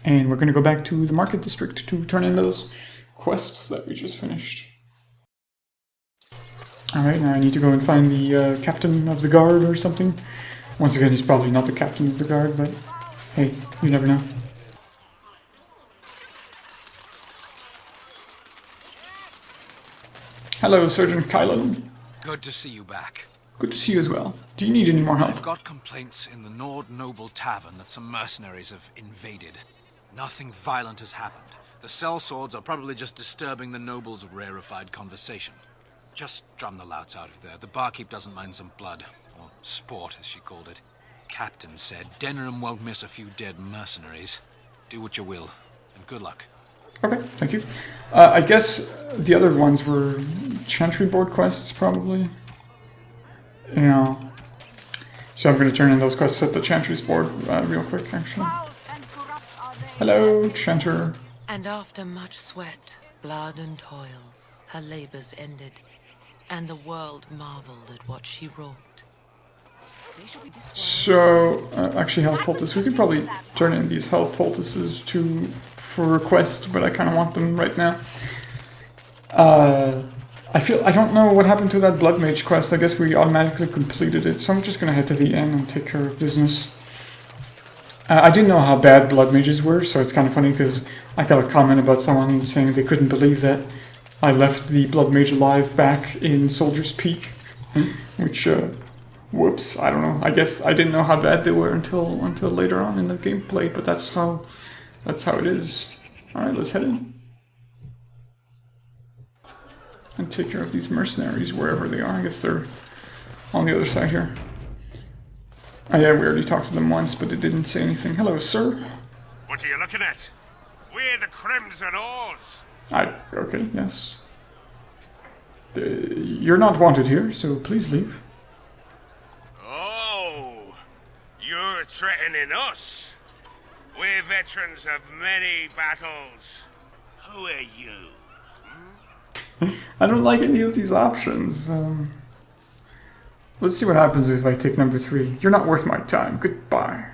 And we're going to go back to the market district to turn in those quests that we just finished. Alright, now I need to go and find the captain of the guard or something. Once again, he's probably not the captain of the guard, but hey, you never know. Hello, Sergeant Kylo. Good to see you back. Good to see you as well. Do you need any more help? I've got complaints in the Nord Noble Tavern that some mercenaries have invaded. Nothing violent has happened. The sellswords are probably just disturbing the nobles' rarefied conversation. Just drum the louts out of there. The barkeep doesn't mind some blood. Or sport, as she called it. Captain said Denham won't miss a few dead mercenaries. Do what you will, and good luck. Okay, thank you. I guess the other ones were Chantry Board quests, probably. Yeah. So I'm going to turn in those quests at the Chantry's Board real quick, actually. Hello, Chanter. And after much sweat, blood and toil, her labors ended, and the world marveled at what she wrought. So, actually Health Poultice, we could probably turn in these Health Poultices for request, but I kind of want them right now. I don't know what happened to that Blood Mage quest. I guess we automatically completed it, so I'm just gonna head to the inn and take care of business. I didn't know how bad Blood Mages were, so it's kind of funny because I got a comment about someone saying they couldn't believe that I left the Blood Mage alive back in Soldier's Peak, which, whoops, I don't know. I guess I didn't know how bad they were until later on in the gameplay, but that's how it is. Alright, let's head in. And take care of these mercenaries wherever they are. I guess they're on the other side here. Oh yeah, we already talked to them once, but they didn't say anything. Hello, sir. What are you looking at? We're the Crimson Oars. Okay, yes. You're not wanted here, so please leave. Oh, you're threatening us. We're veterans of many battles. Who are you? I don't like any of these options. Let's see what happens if I take number 3. You're not worth my time. Goodbye.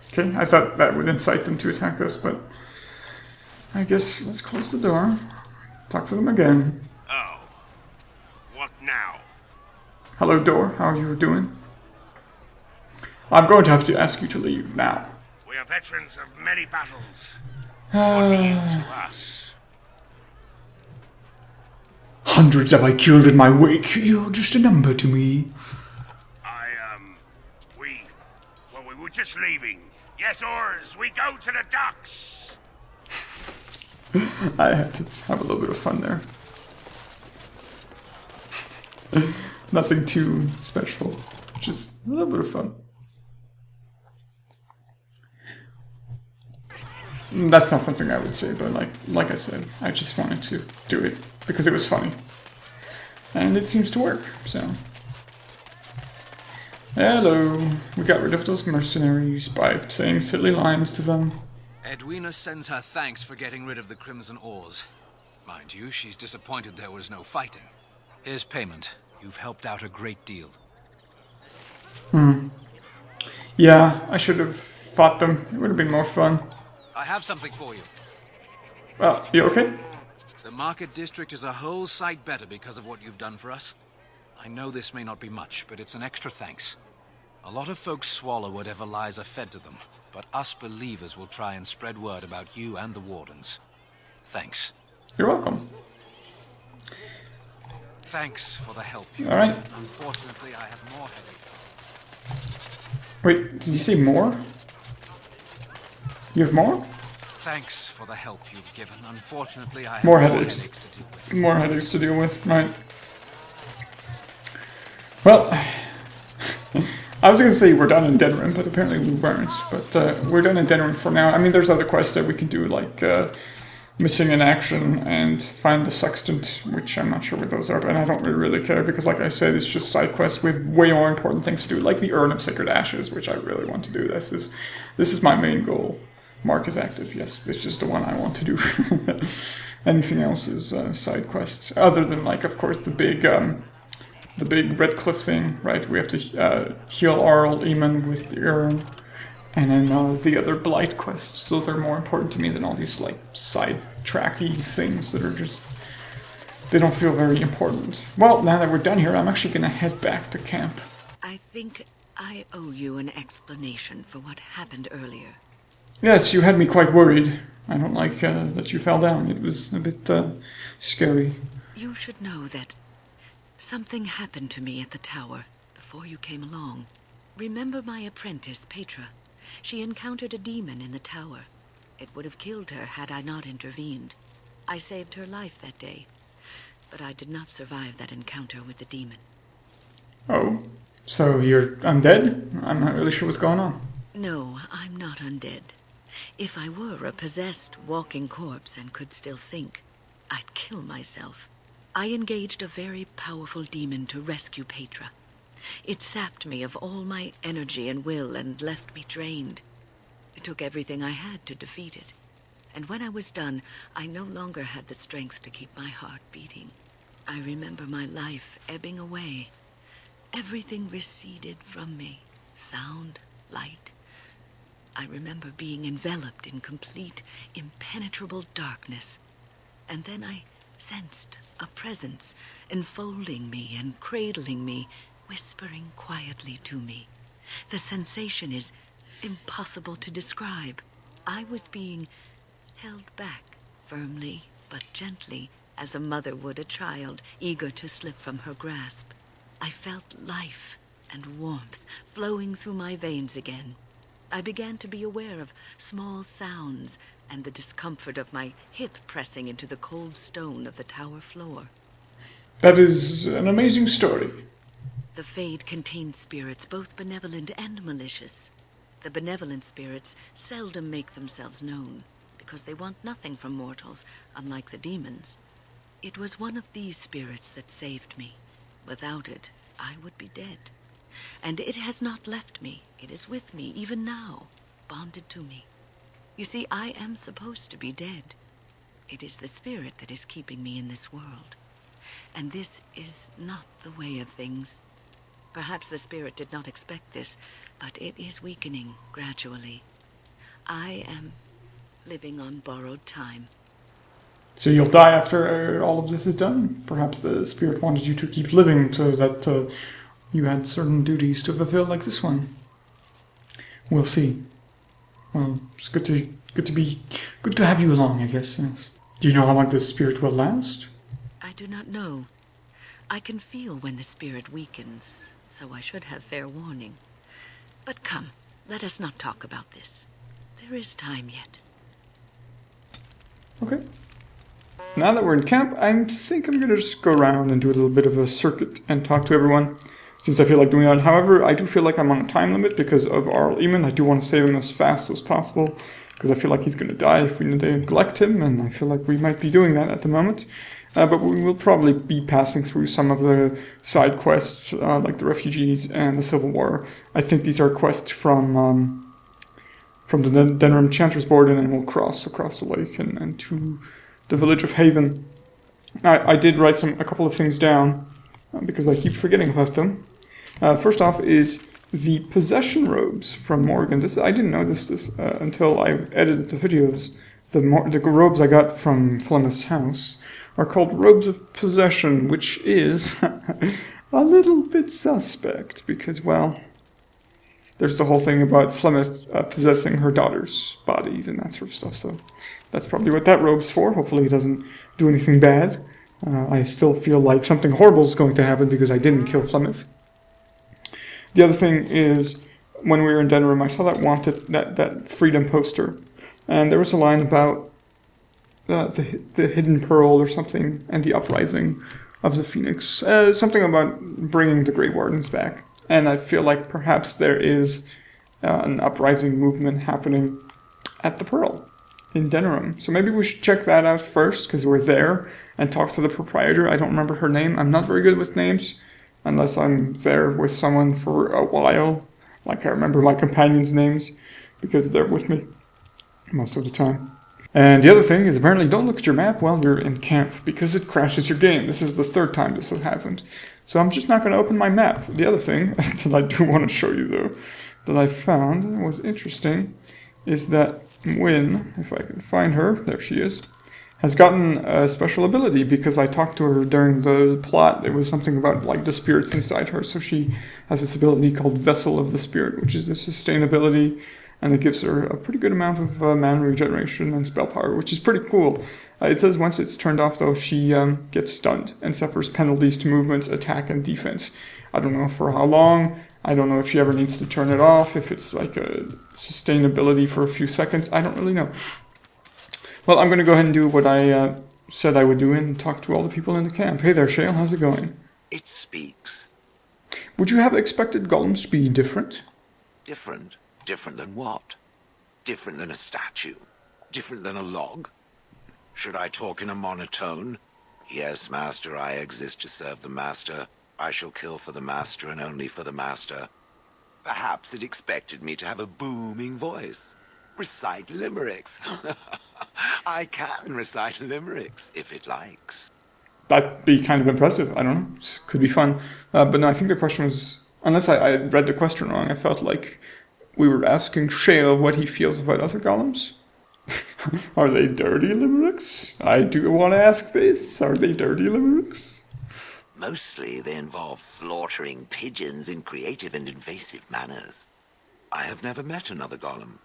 Okay, I thought that would incite them to attack us, but I guess let's close the door. Talk to them again. Oh, what now? Hello, door. How are you doing? I'm going to have to ask you to leave now. We are veterans of many battles. What are you to us? Hundreds have I killed in my wake. You're just a number to me. We were just leaving. Yes, oars, we go to the docks. I had to have a little bit of fun there. Nothing too special, just a little bit of fun. That's not something I would say, but like I said, I just wanted to do it because it was funny. And it seems to work, so. Hello. We got rid of those mercenaries by saying silly lines to them. Edwina sends her thanks for getting rid of the Crimson Oars. Mind you, she's disappointed there was no fighting. Here's payment. You've helped out a great deal. Yeah, I should have fought them. It would have been more fun. I have something for you. You okay? The market district is a whole sight better because of what you've done for us. I know this may not be much, but it's an extra thanks. A lot of folks swallow whatever lies are fed to them, but us believers will try and spread word about you and the Wardens. Thanks. You're welcome. Thanks for the help. All right. Unfortunately, I have more headaches. Wait, did you say more? You have more? Thanks for the help you've given. Unfortunately, I have More more headaches. headaches to deal with. More headaches to deal with, right. Well, I was going to say we're done in Denham, but apparently we weren't. But we're done in Denham for now. I mean, there's other quests that we can do, like Missing in Action and Find the Sextant, which I'm not sure what those are, but I don't really care because, like I said, it's just side quests with way more important things to do, like the Urn of Sacred Ashes, which I really want to do. This is my main goal. Mark is active. Yes, this is the one I want to do. Anything else is side quests, other than, like, of course, the big Red Cliff thing, right? We have to heal Arl Eamon with the urn, And then the other Blight quests, those are more important to me than all these like side tracky things that are just, they don't feel very important. Well, now that we're done here, I'm actually gonna head back to camp. I think I owe you an explanation for what happened earlier. Yes, you had me quite worried. I don't like that you fell down. It was a bit scary. You should know that something happened to me at the tower before you came along. Remember my apprentice, Petra? She encountered a demon in the tower. It would have killed her had I not intervened. I saved her life that day, but I did not survive that encounter with the demon. Oh, so you're undead? I'm not really sure what's going on. No, I'm not undead. If I were a possessed walking corpse and could still think, I'd kill myself. I engaged a very powerful demon to rescue Petra. It sapped me of all my energy and will and left me drained. It took everything I had to defeat it. And when I was done, I no longer had the strength to keep my heart beating. I remember my life ebbing away. Everything receded from me. Sound, light. I remember being enveloped in complete, impenetrable darkness. And then I sensed a presence enfolding me and cradling me, whispering quietly to me. The sensation is impossible to describe. I was being held back, firmly but gently, as a mother would a child, eager to slip from her grasp. I felt life and warmth flowing through my veins again. I began to be aware of small sounds and the discomfort of my hip pressing into the cold stone of the tower floor. That is an amazing story. The Fade contains spirits both benevolent and malicious. The benevolent spirits seldom make themselves known, because they want nothing from mortals, unlike the demons. It was one of these spirits that saved me. Without it, I would be dead. And it has not left me. It is with me, even now, bonded to me. You see, I am supposed to be dead. It is the spirit that is keeping me in this world. And this is not the way of things. Perhaps the spirit did not expect this, but it is weakening gradually. I am living on borrowed time. So you'll die after all of this is done? Perhaps the spirit wanted you to keep living so that you had certain duties to fulfill like this one. We'll see. Well, it's good to have you along, I guess, yes. Do you know how long this spirit will last? I do not know. I can feel when the spirit weakens, so I should have fair warning. But come, let us not talk about this. There is time yet. Okay. Now that we're in camp, I think I'm gonna just go around and do a little bit of a circuit and talk to everyone, since I feel like doing that. However, I do feel like I'm on a time limit because of Arl Eamon. I do want to save him as fast as possible, because I feel like he's gonna die if we neglect him, and I feel like we might be doing that at the moment. But we will probably be passing through some of the side quests, like the refugees and the Civil War. I think these are quests from the Denram Chanters Board, and then we'll cross across the lake and to the village of Haven. I did write a couple of things down because I keep forgetting about them. First off is the possession robes from Morgan. I didn't know this until I edited the videos. The robes I got from Flemeth's house are called robes of possession, which is a little bit suspect because, well, there's the whole thing about Flemeth possessing her daughter's bodies and that sort of stuff, so that's probably what that robe's for. Hopefully it doesn't do anything bad. I still feel like something horrible is going to happen because I didn't kill Flemeth. The other thing is, when we were in Denram, I saw that freedom poster, and there was a line about the hidden pearl or something, and the uprising of the Phoenix. Something about bringing the Grey Wardens back. And I feel like perhaps there is an uprising movement happening at the Pearl in Denram. So maybe we should check that out first, because we're there, and talk to the proprietor. I don't remember her name. I'm not very good with names, unless I'm there with someone for a while. Like I remember my companions' names, because they're with me most of the time. And the other thing is, apparently don't look at your map while you're in camp, because it crashes your game. This is the third time this has happened. So I'm just not going to open my map. The other thing that I do want to show you, though, that I found was interesting is that Wynne, if I can find her, there she is, has gotten a special ability because I talked to her during the plot. It was something about like the spirits inside her. So she has this ability called Vessel of the Spirit, which is the sustainability, and it gives her a pretty good amount of mana regeneration and spell power, which is pretty cool. It says once it's turned off, though, she gets stunned and suffers penalties to movements, attack, and defense. I don't know for how long. I don't know if she ever needs to turn it off, if it's like a sustainability for a few seconds. I don't really know. Well, I'm going to go ahead and do what I said I would do and talk to all the people in the camp. Hey there, Shale. How's it going? It speaks. Would you have expected golems to be different? Different? Different than what? Different than a statue? Different than a log? Should I talk in a monotone? Yes, master, I exist to serve the master. I shall kill for the master and only for the master. Perhaps it expected me to have a booming voice. Recite limericks. I can recite limericks, if it likes. That'd be kind of impressive. I don't know. Could be fun. But no, I think the question was... Unless I read the question wrong, I felt like we were asking Shale what he feels about other golems. Are they dirty limericks? I do want to ask this. Are they dirty limericks? Mostly they involve slaughtering pigeons in creative and invasive manners. I have never met another golem.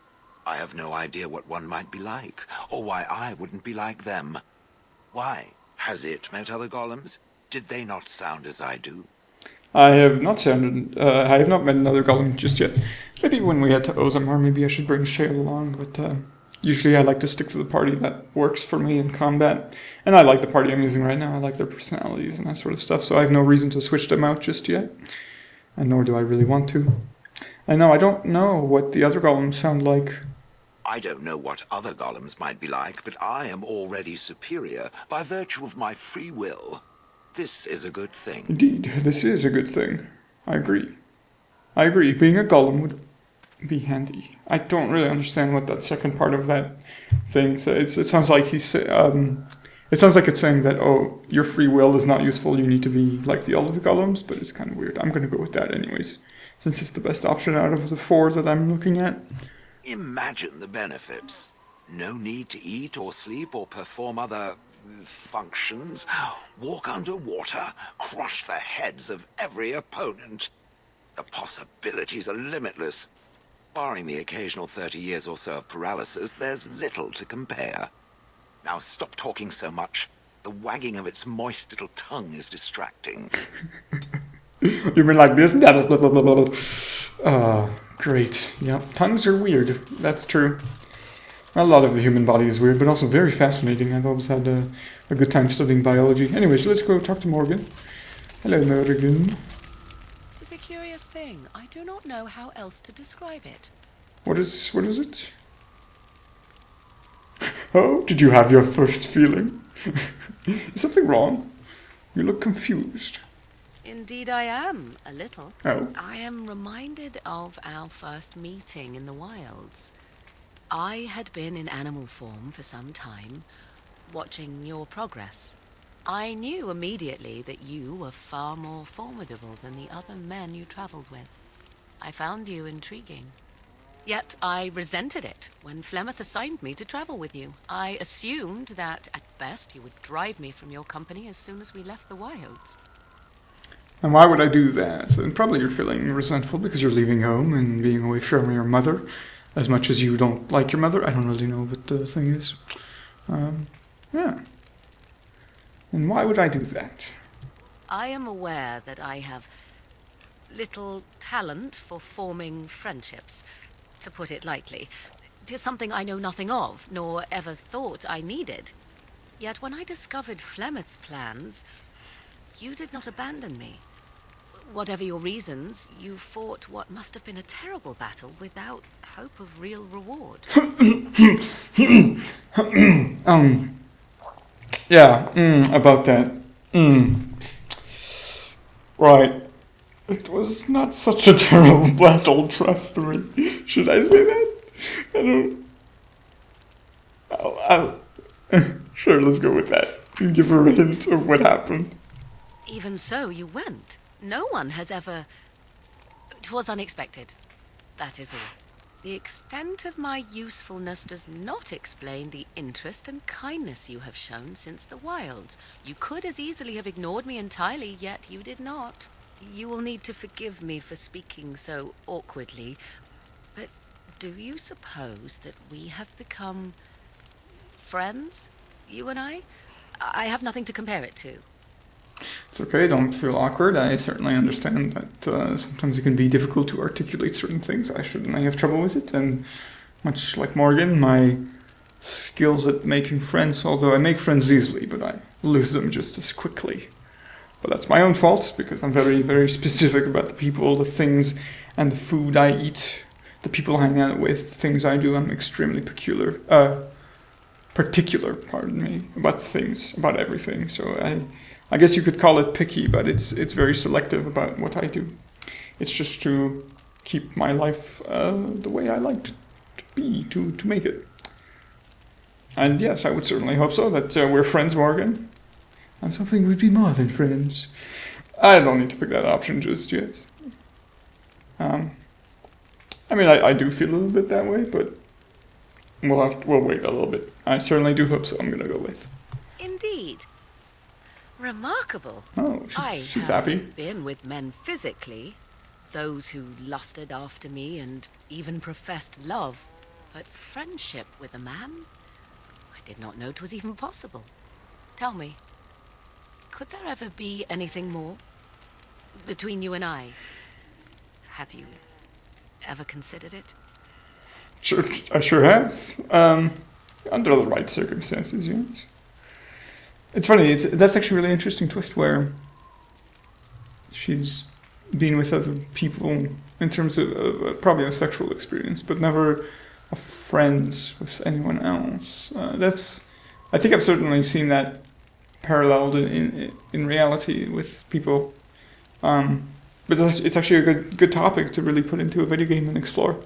I have no idea what one might be like, or why I wouldn't be like them. Why? Has it met other golems? Did they not sound as I do? I have not met another golem just yet. Maybe when we head to Ozamar, maybe I should bring Shale along, but usually I like to stick to the party that works for me in combat. And I like the party I'm using right now. I like their personalities and that sort of stuff, so I have no reason to switch them out just yet. And nor do I really want to. I don't know what the other golems sound like. I don't know what other golems might be like, but I am already superior by virtue of my free will. This is a good thing. Indeed, this is a good thing. I agree. Being a golem would be handy. I don't really understand what that second part of that thing says. It sounds like it sounds like it's saying that, oh, your free will is not useful, you need to be like the other golems, but it's kind of weird. I'm going to go with that anyways, since it's the best option out of the four that I'm looking at. Imagine the benefits. No need to eat or sleep or perform other functions. Walk underwater, crush the heads of every opponent. The possibilities are limitless. Barring the occasional 30 years or so of paralysis, there's little to compare. Now stop talking so much. The wagging of its moist little tongue is distracting. You've been like this? Great. Yeah, tongues are weird. That's true. A lot of the human body is weird, but also very fascinating. I've always had a good time studying biology. Anyways, let's go talk to Morgan. Hello, Morgan. It's a curious thing. I do not know how else to describe it. What is it? Oh, did you have your first feeling? Is something wrong? You look confused. Indeed I am, a little. Oh. I am reminded of our first meeting in the wilds. I had been in animal form for some time, watching your progress. I knew immediately that you were far more formidable than the other men you traveled with. I found you intriguing. Yet I resented it when Flemeth assigned me to travel with you. I assumed that, at best, you would drive me from your company as soon as we left the wilds. And why would I do that? And probably you're feeling resentful because you're leaving home and being away from your mother. As much as you don't like your mother. I don't really know what the thing is. Yeah. And why would I do that? I am aware that I have little talent for forming friendships, to put it lightly. 'Tis something I know nothing of, nor ever thought I needed. Yet when I discovered Flemeth's plans, you did not abandon me. Whatever your reasons, you fought what must have been a terrible battle without hope of real reward. About that. Right. It was not such a terrible battle, trust me. Should I say that? I don't... Sure, let's go with that. Give her a hint of what happened. Even so, you went. No one has ever... 'Twas unexpected. That is all. The extent of my usefulness does not explain the interest and kindness you have shown since the wilds. You could as easily have ignored me entirely, yet you did not. You will need to forgive me for speaking so awkwardly, but do you suppose that we have become friends, you and I? I have nothing to compare it to. It's okay, don't feel awkward. I certainly understand that sometimes it can be difficult to articulate certain things. I have trouble with it, and much like Morgan, my skills at making friends, although I make friends easily, but I lose them just as quickly. But that's my own fault, because I'm very, very specific about the people, the things, and the food I eat, the people I hang out with, the things I do. I'm extremely particular, pardon me, about the things, about everything. So I guess you could call it picky, but it's very selective about what I do. It's just to keep my life the way I like to be, to make it. And yes, I would certainly hope so, that we're friends, Morgan. And something would be more than friends. I don't need to pick that option just yet. I mean, I do feel a little bit that way, but we'll wait a little bit. I certainly do hope so. I'm gonna go with. Indeed. Remarkable. Oh, she's I have happy. been with men physically, those who lusted after me and even professed love, but friendship with a man? I did not know 'twas even possible. Tell me, could there ever be anything more between you and I? Have you ever considered it? Sure, I sure have. Under the right circumstances, yes. It's funny. That's actually a really interesting twist where she's been with other people in terms of probably a sexual experience, but never a friends with anyone else. I think I've certainly seen that paralleled in reality with people. But it's actually a good topic to really put into a video game and explore.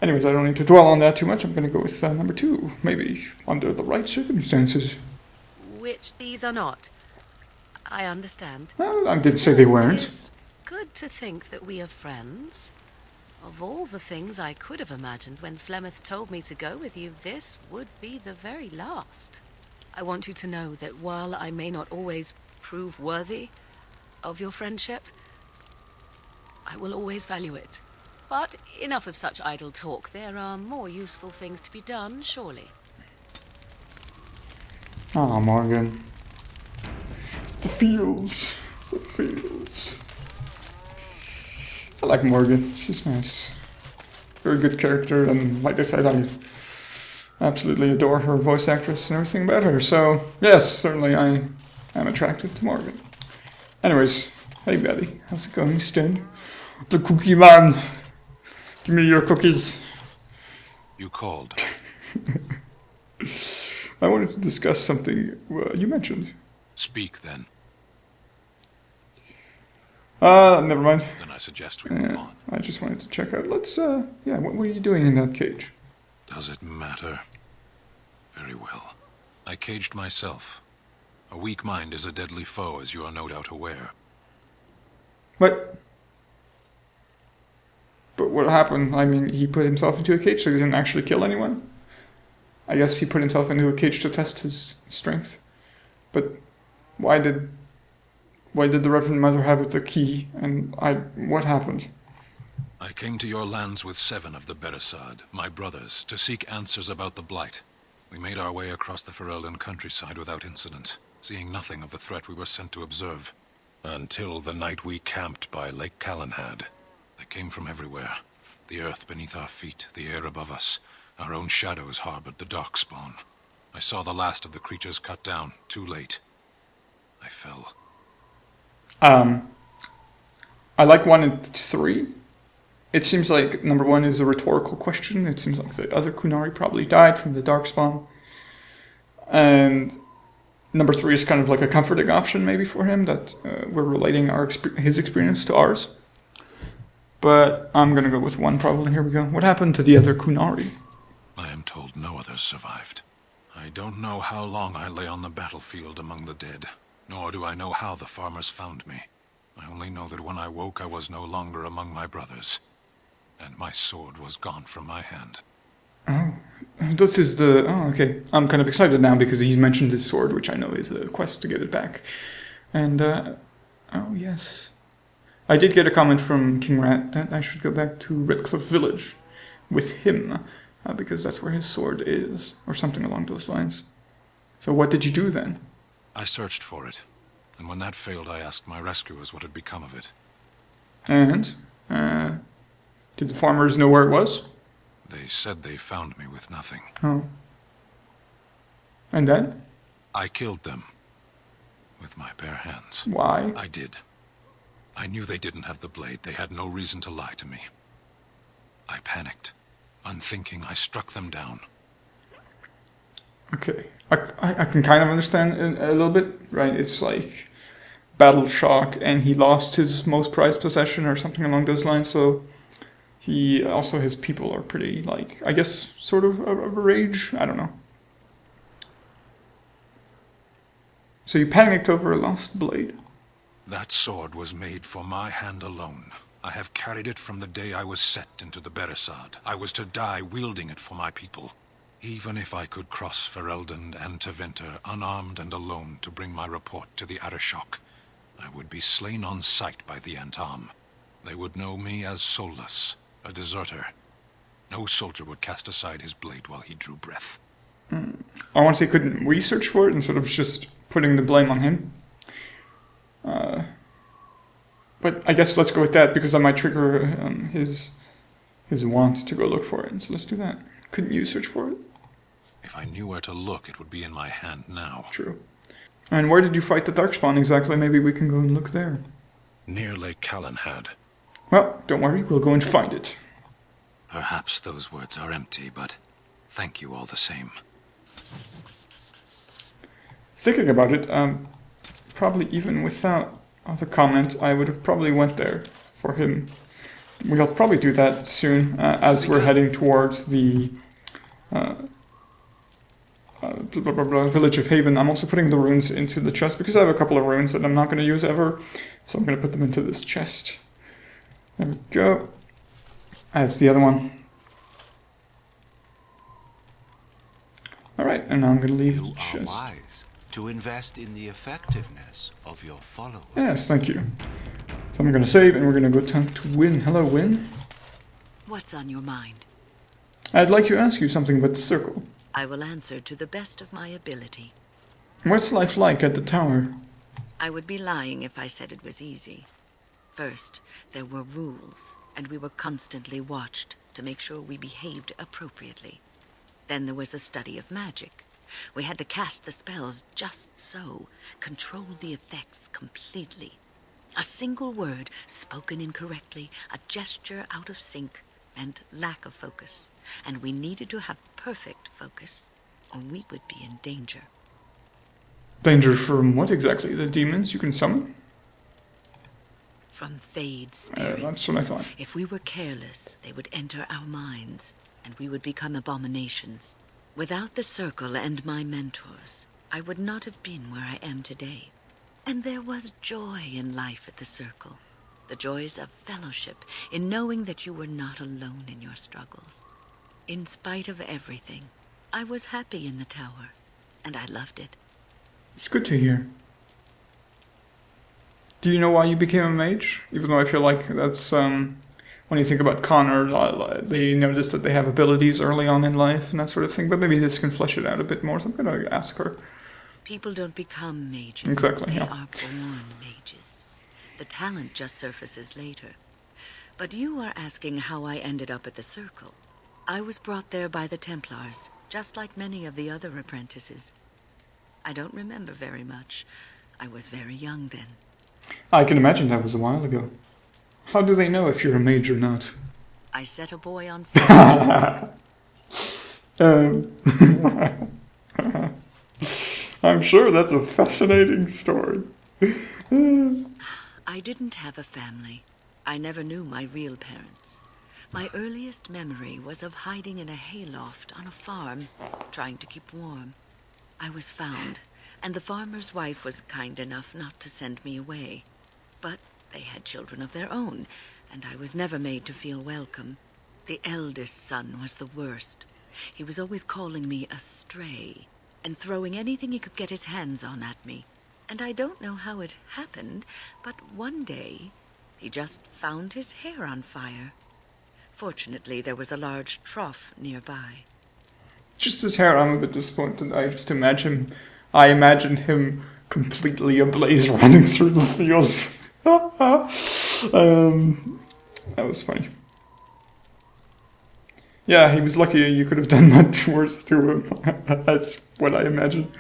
Anyways, I don't need to dwell on that too much. I'm going to go with number 2, maybe under the right circumstances. Which these are not. I understand. Well, I didn't say they weren't. It's good to think that we are friends. Of all the things I could have imagined when Flemeth told me to go with you, this would be the very last. I want you to know that while I may not always prove worthy of your friendship, I will always value it. But enough of such idle talk. There are more useful things to be done, surely. Oh, Morgan. The fields. The fields. I like Morgan. She's nice. Very good character, and like I said, I absolutely adore her voice actress and everything about her. So, yes, certainly I am attracted to Morgan. Anyways, hey Betty, how's it going, Stin? The cookie man. Give me your cookies. You called. I wanted to discuss something you mentioned. Speak, then. Never mind. Then I suggest we move on. I just wanted to check out. Let's, what were you doing in that cage? Does it matter? Very well. I caged myself. A weak mind is a deadly foe, as you are no doubt aware. But what happened? I mean, he put himself into a cage, so he didn't actually kill anyone? I guess he put himself into a cage to test his strength. But why did the Reverend Mother have the key, and what happened? I came to your lands with 7 of the Beresad, my brothers, to seek answers about the Blight. We made our way across the Ferelden countryside without incident, seeing nothing of the threat we were sent to observe. Until the night we camped by Lake Calenhad. They came from everywhere. The earth beneath our feet, the air above us. Our own shadows harbored the darkspawn. I saw the last of the creatures cut down, too late. I fell. I like 1 and 3. It seems like number 1 is a rhetorical question. It seems like the other Kunari probably died from the Darkspawn. And number 3 is kind of like a comforting option maybe for him, that we're relating his experience to ours. But I'm gonna go with 1 probably. Here we go. What happened to the other Kunari? I am told no others survived. I don't know how long I lay on the battlefield among the dead, nor do I know how the farmers found me. I only know that when I woke, I was no longer among my brothers. and my sword was gone from my hand. This is the... Oh, okay. I'm kind of excited now because he mentioned this sword, which I know is a quest to get it back. And, oh, yes. I did get a comment from King Rat that I should go back to Redcliffe Village with him, because that's where his sword is, or something along those lines. So what did you do then? I searched for it, and when that failed, I asked my rescuers what had become of it. And, did the farmers know where it was? They said they found me with nothing. Oh. And then? I killed them. With my bare hands. Why? I did. I knew they didn't have the blade. They had no reason to lie to me. I panicked. Unthinking, I struck them down. Okay. I can kind of understand a little bit, right? It's like battle shock, and he lost his most prized possession or something along those lines, so he also, his people are pretty, like, I guess, sort of a rage? I don't know. So you panicked over a lost blade? That sword was made for my hand alone. I have carried it from the day I was set into the Beresad. I was to die wielding it for my people. Even if I could cross Ferelden and Tevinter unarmed and alone to bring my report to the Arishok, I would be slain on sight by the Antam. They would know me as soulless, a deserter. No soldier would cast aside his blade while he drew breath. I want to say couldn't research for it and sort of just putting the blame on him. But I guess let's go with that, because that might trigger his want to go look for it. So let's do that. Couldn't you search for it? If I knew where to look, it would be in my hand now. True. And where did you fight the Darkspawn exactly? Maybe we can go and look there. Near Lake Callanhad. Well, don't worry, we'll go and find it. Perhaps those words are empty, but thank you all the same. Thinking about it, probably even without the comment, I would have probably went there for him. We'll probably do that soon, as we're heading towards the village of Haven. I'm also putting the runes into the chest, because I have a couple of runes that I'm not going to use ever, so I'm going to put them into this chest. There we go. That's the other one. Alright, and now I'm going to leave the chest. Wise to invest in the effectiveness of your followers. Yes, thank you. So I'm going to save, and we're going to go talk to Wynne. Hello, Wynne. What's on your mind? I'd like to ask you something about the circle. I will answer to the best of my ability. What's life like at the tower? I would be lying if I said it was easy. First, there were rules, and we were constantly watched to make sure we behaved appropriately. Then there was the study of magic. We had to cast the spells just so, control the effects completely. A single word spoken incorrectly, a gesture out of sync, and lack of focus. And we needed to have perfect focus, or we would be in danger. Danger from what exactly? The demons you can summon? From Fade spirits. That's what I thought. If we were careless, they would enter our minds, and we would become abominations. Without the circle and my mentors, I would not have been where I am today. And there was joy in life at the circle. The joys of fellowship, in knowing that you were not alone in your struggles. In spite of everything, I was happy in the tower, and I loved it. It's good to hear. Do you know why you became a mage? Even though I feel like that's, when you think about Connor, they notice that they have abilities early on in life and that sort of thing, but maybe this can flesh it out a bit more, so I'm going to ask her. People don't become mages. Exactly, They yeah. are born mages. The talent just surfaces later. But you are asking how I ended up at the Circle. I was brought there by the Templars, just like many of the other apprentices. I don't remember very much. I was very young then. I can imagine that was a while ago. How do they know if you're a mage or not? I set a boy on fire. I'm sure that's a fascinating story. I didn't have a family. I never knew my real parents. My earliest memory was of hiding in a hayloft on a farm, trying to keep warm. I was found, and the farmer's wife was kind enough not to send me away. But they had children of their own, and I was never made to feel welcome. The eldest son was the worst. He was always calling me a stray and throwing anything he could get his hands on at me. And I don't know how it happened, but one day he just found his hair on fire. Fortunately, there was a large trough nearby. Just his hair, I'm a bit disappointed. I imagined him completely ablaze running through the fields. That was funny. Yeah, he was lucky. You could have done much worse to him. That's what I imagine.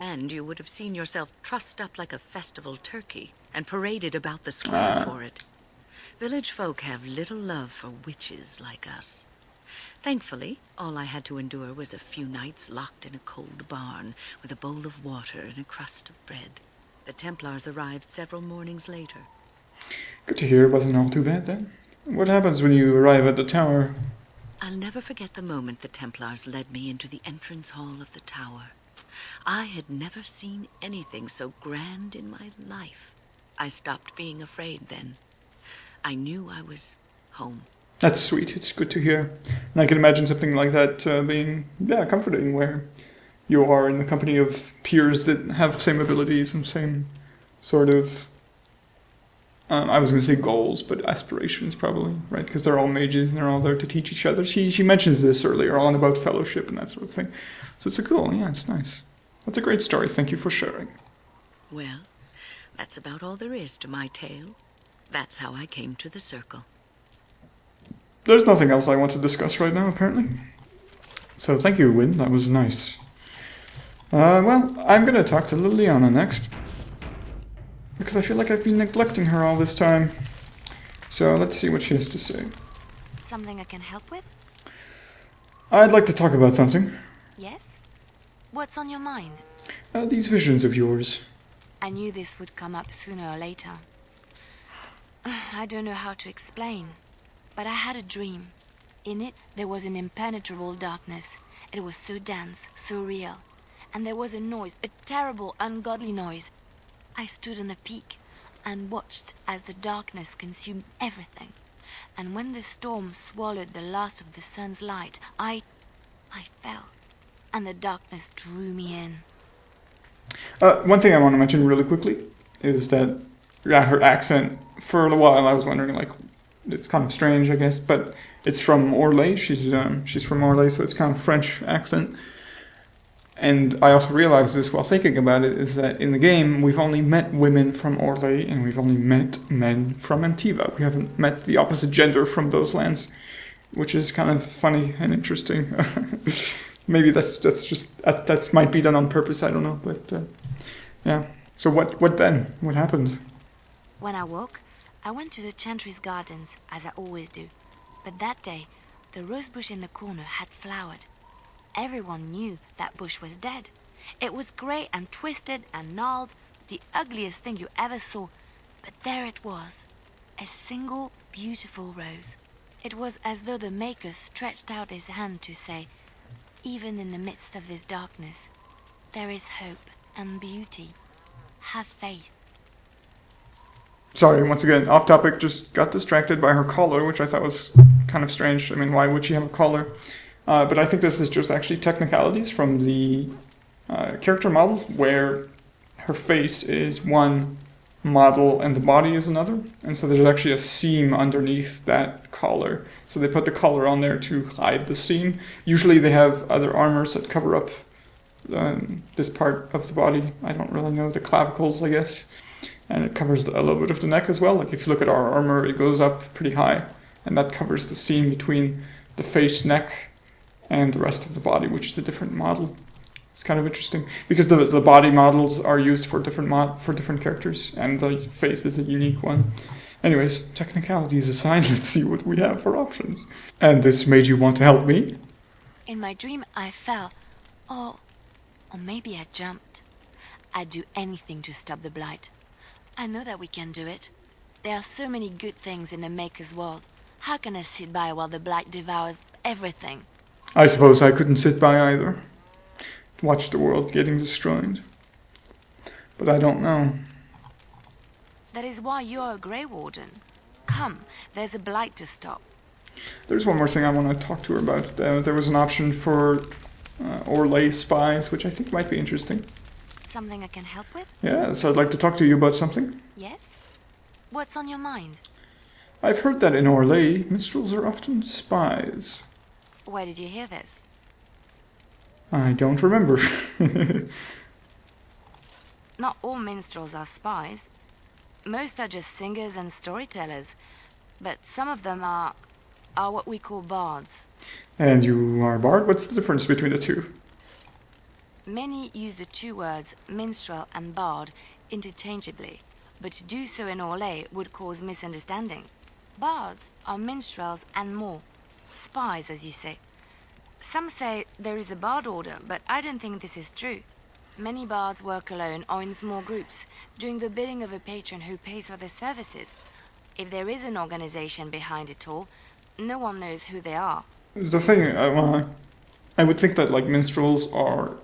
And you would have seen yourself trussed up like a festival turkey and paraded about the square for it. Village folk have little love for witches like us. Thankfully, all I had to endure was a few nights locked in a cold barn with a bowl of water and a crust of bread. The Templars arrived several mornings later. Good to hear it wasn't all too bad then. What happens when you arrive at the tower? I'll never forget the moment the Templars led me into the entrance hall of the tower. I had never seen anything so grand in my life. I stopped being afraid then. I knew I was home. That's sweet. It's good to hear. And I can imagine something like that being, comforting, where you are in the company of peers that have same abilities and same sort of, I was going to say goals, but aspirations probably, right? Because they're all mages and they're all there to teach each other. She mentions this earlier on about fellowship and that sort of thing. So it's it's nice. That's a great story. Thank you for sharing. Well, that's about all there is to my tale. That's how I came to the circle. There's nothing else I want to discuss right now, apparently. So thank you, Wynne. That was nice. Well, I'm going to talk to Liliana next. Because I feel like I've been neglecting her all this time. So let's see what she has to say. Something I can help with? I'd like to talk about something. Yes? What's on your mind? These visions of yours. I knew this would come up sooner or later. I don't know how to explain, but I had a dream. In it, there was an impenetrable darkness. It was so dense, so real. And there was a noise, a terrible, ungodly noise. I stood on a peak and watched as the darkness consumed everything. And when the storm swallowed the last of the sun's light, I fell. And the darkness drew me in. One thing I want to mention really quickly is that, her accent, for a while I was wondering, it's kind of strange, I guess, but it's from Orlais. She's from Orlais, so it's kind of French accent. And I also realized this while thinking about it, is that in the game, we've only met women from Orlais, and we've only met men from Antiva. We haven't met the opposite gender from those lands, which is kind of funny and interesting. Maybe that might be done on purpose, I don't know, but yeah. So what then? What happened? When I woke, I went to the Chantry's gardens, as I always do. But that day, the rose bush in the corner had flowered. Everyone knew that bush was dead. It was grey and twisted and gnarled, the ugliest thing you ever saw. But there it was, a single beautiful rose. It was as though the Maker stretched out his hand to say, even in the midst of this darkness, there is hope and beauty. Have faith. Sorry, once again, off topic, just got distracted by her collar, which I thought was kind of strange. I mean, why would she have a collar? But I think this is just actually technicalities from the character model, where her face is one model and the body is another. And so there's actually a seam underneath that collar. So they put the collar on there to hide the seam. Usually they have other armors that cover up this part of the body. I don't really know, the clavicles, I guess. And it covers a little bit of the neck as well. Like if you look at our armor, it goes up pretty high. And that covers the seam between the face, neck, and the rest of the body, which is a different model. It's kind of interesting because the body models are used for different characters, and the face is a unique one. Anyways, technicalities aside, let's see what we have for options. And this made you want to help me? In my dream, I fell. Or maybe I jumped. I'd do anything to stop the blight. I know that we can do it. There are so many good things in the Maker's world. How can I sit by while the blight devours everything? I suppose I couldn't sit by either. Watch the world getting destroyed. But I don't know. That is why you're a Grey Warden. Come, there's a blight to stop. There's one more thing I want to talk to her about. There was an option for Orlais spies, which I think might be interesting. Something I can help with? Yeah, so I'd like to talk to you about something. Yes? What's on your mind? I've heard that in Orlais, minstrels are often spies. Where did you hear this? I don't remember. Not all minstrels are spies. Most are just singers and storytellers. But some of them are what we call bards. And you are a bard? What's the difference between the two? Many use the two words minstrel and bard interchangeably, but to do so in Orlais would cause misunderstanding. Bards are minstrels and more. Spies, as you say. Some say there is a bard order, but I don't think this is true. Many bards work alone or in small groups, doing the bidding of a patron who pays for their services. If there is an organization behind it all, no one knows who they are. The thing, I would think that like minstrels are,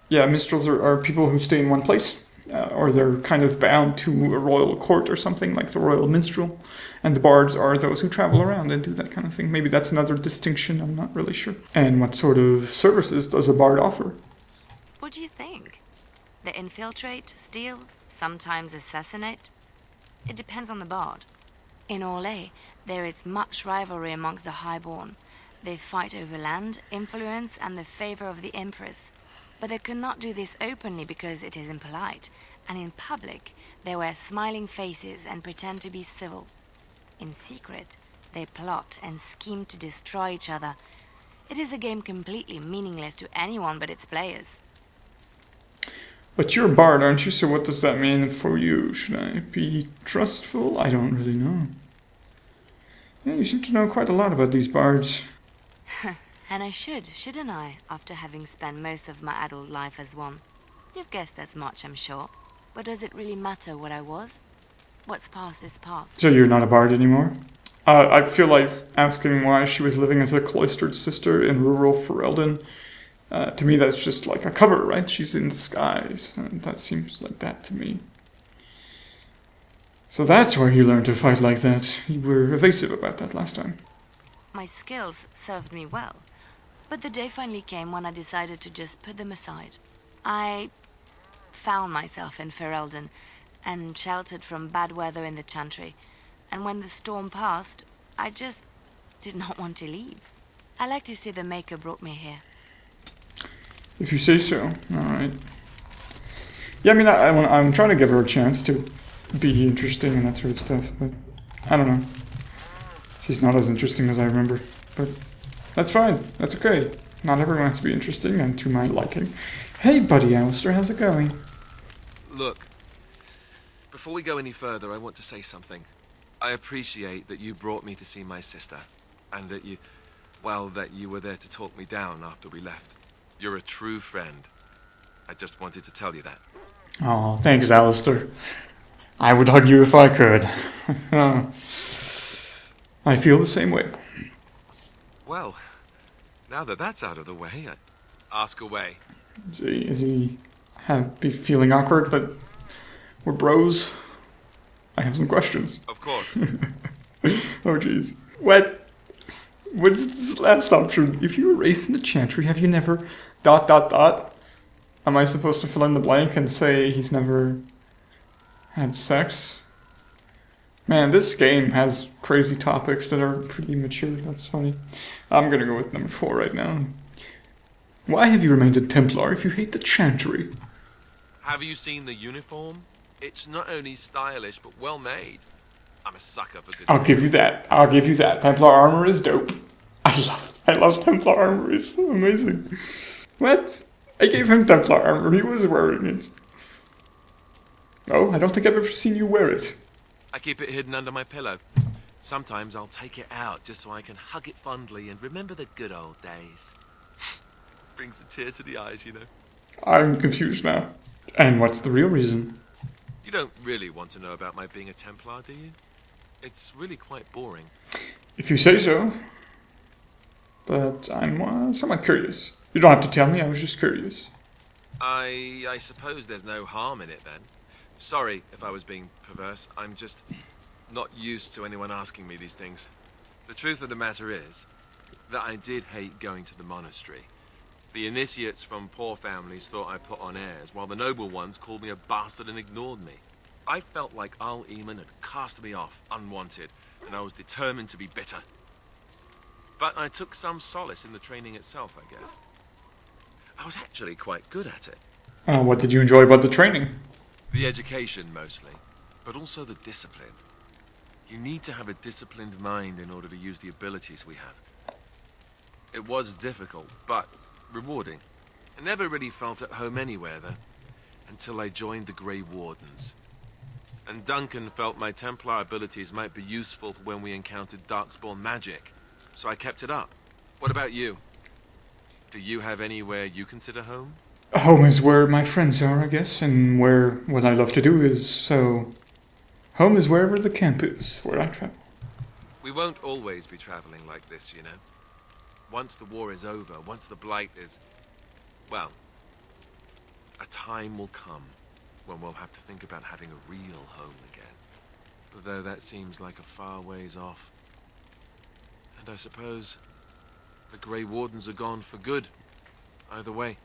minstrels are people who stay in one place, or they're kind of bound to a royal court or something, like the royal minstrel. And the bards are those who travel around and do that kind of thing. Maybe that's another distinction, I'm not really sure. And what sort of services does a bard offer? What do you think? They infiltrate, steal, sometimes assassinate? It depends on the bard. In Orlais, there is much rivalry amongst the highborn. They fight over land, influence, and the favor of the empress. But they cannot do this openly because it is impolite, and in public, they wear smiling faces and pretend to be civil. In secret, they plot and scheme to destroy each other. It is a game completely meaningless to anyone but its players. But you're a bard, aren't you? So what does that mean for you? Should I be trustful? I don't really know. Yeah, you seem to know quite a lot about these bards. And I shouldn't I, after having spent most of my adult life as one? You've guessed as much, I'm sure. But does it really matter what I was? What's past is past. So you're not a bard anymore? I feel like asking why she was living as a cloistered sister in rural Ferelden. To me, that's just like a cover, right? She's in disguise. And that seems like that to me. So that's where you learned to fight like that. You were evasive about that last time. My skills served me well. But the day finally came when I decided to just put them aside. I found myself in Ferelden and sheltered from bad weather in the Chantry. And when the storm passed, I just did not want to leave. I like to see the Maker brought me here. If you say so. Alright. Yeah, I mean, I'm trying to give her a chance to be interesting and that sort of stuff, but I don't know. She's not as interesting as I remember, but that's fine. That's okay. Not everyone has to be interesting and to my liking. Hey, buddy Alistair, how's it going? Look, before we go any further, I want to say something. I appreciate that you brought me to see my sister, and that you were there to talk me down after we left. You're a true friend. I just wanted to tell you that. Oh, thanks, Alistair. I would hug you if I could. I feel the same way. Well, now that that's out of the way, ask away. Is he be feeling awkward, but we're bros? I have some questions. Of course. Oh, jeez. What's this last option? If you were raised in a chantry, have you never ... Am I supposed to fill in the blank and say he's never had sex? Man, this game has crazy topics that are pretty mature. That's funny. I'm gonna go with number 4 right now. Why have you remained a Templar if you hate the Chantry? Have you seen the uniform? It's not only stylish, but well made. I'm a sucker for good... I'll give you that. Templar armor is dope. I love Templar armor. It's so amazing. What? I gave him Templar armor. He was wearing it. Oh, I don't think I've ever seen you wear it. I keep it hidden under my pillow. Sometimes I'll take it out just so I can hug it fondly and remember the good old days. Brings a tear to the eyes, you know. I'm confused now. And what's the real reason? You don't really want to know about my being a Templar, do you? It's really quite boring. If you say so. But I'm somewhat curious. You don't have to tell me, I was just curious. I suppose there's no harm in it then. Sorry if I was being perverse. I'm just... not used to anyone asking me these things. The truth of the matter is that I did hate going to the monastery. The initiates from poor families thought I put on airs, while the noble ones called me a bastard and ignored me. I felt like Al Eamon had cast me off unwanted, and I was determined to be bitter. But I took some solace in the training itself, I guess. I was actually quite good at it. What did you enjoy about the training? The education, mostly, but also the discipline. You need to have a disciplined mind in order to use the abilities we have. It was difficult, but rewarding. I never really felt at home anywhere, though, until I joined the Grey Wardens. And Duncan felt my Templar abilities might be useful when we encountered Darkspawn magic, so I kept it up. What about you? Do you have anywhere you consider home? Home is where my friends are, I guess, and where what I love to do is, so... Home is wherever the camp is, where I travel. We won't always be traveling like this, you know. Once the war is over, once the Blight is... well, a time will come when we'll have to think about having a real home again. Though that seems like a far ways off. And I suppose the Grey Wardens are gone for good, either way.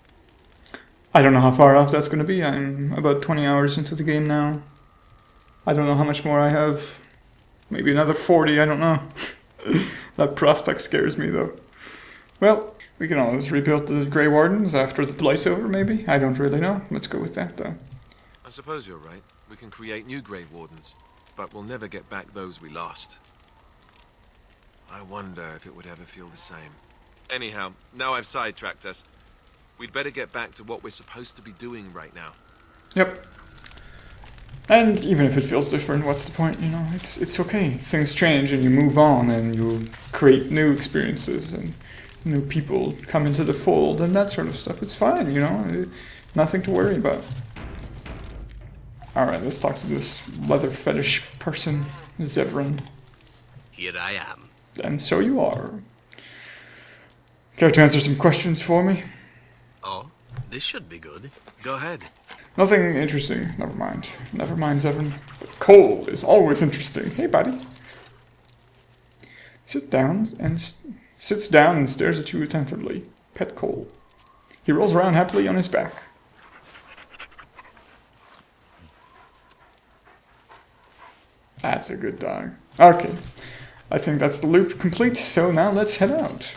I don't know how far off that's going to be. I'm about 20 hours into the game now. I don't know how much more I have. Maybe another 40, I don't know. That prospect scares me, though. Well, we can always rebuild the Grey Wardens after the Blight's over, maybe. I don't really know. Let's go with that, though. I suppose you're right. We can create new Grey Wardens, but we'll never get back those we lost. I wonder if it would ever feel the same. Anyhow, now I've sidetracked us. We'd better get back to what we're supposed to be doing right now. Yep. And even if it feels different, what's the point? You know, it's okay. Things change and you move on and you create new experiences and new people come into the fold and that sort of stuff. It's fine, you know, nothing to worry about. Alright, let's talk to this leather fetish person, Zevran. Here I am. And so you are. Care to answer some questions for me? Oh, this should be good. Go ahead. Nothing interesting. Never mind. Never mind, Zevran. But coal is always interesting. Hey, buddy. Sits down and stares at you attentively. Pet Cole. He rolls around happily on his back. That's a good dog. Okay. I think that's the loop complete, so now let's head out.